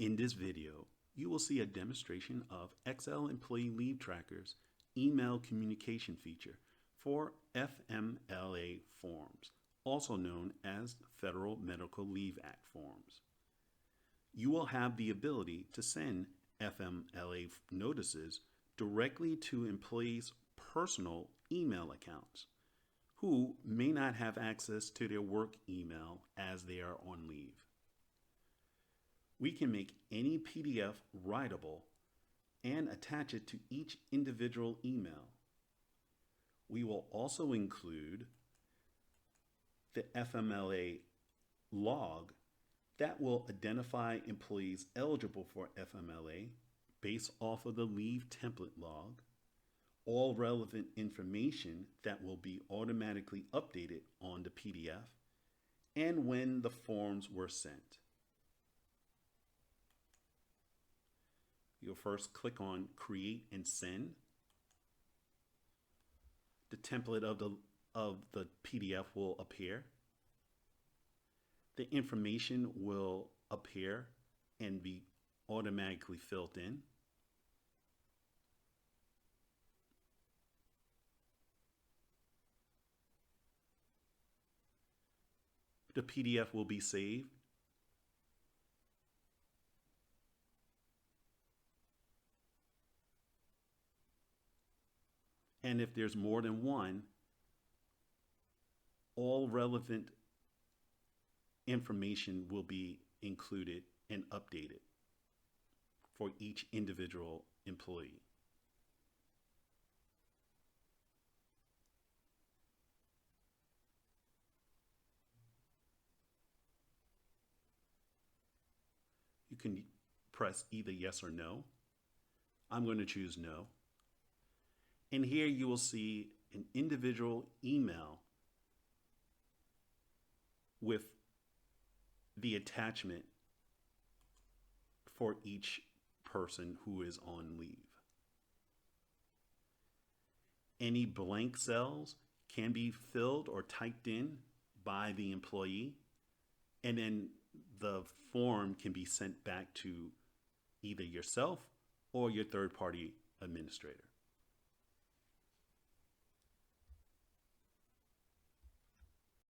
In this video, you will see a demonstration of Excel Employee Leave Tracker's email communication feature for FMLA forms, also known as Federal Medical Leave Act forms. You will have the ability to send FMLA notices directly to employees' personal email accounts who may not have access to their work email as they are on leave. We can make any PDF writable and attach it to each individual email. We will also include the FMLA log that will identify employees eligible for FMLA based off of the leave template log, all relevant information that will be automatically updated on the PDF, and when the forms were sent. You'll first click on Create and Send. The template of the PDF will appear. The information will appear and be automatically filled in. The PDF will be saved. And if there's more than one, all relevant information will be included and updated for each individual employee. You can press either yes or no. I'm going to choose no. And here you will see an individual email with the attachment for each person who is on leave. Any blank cells can be filled or typed in by the employee, and then the form can be sent back to either yourself or your third-party administrator.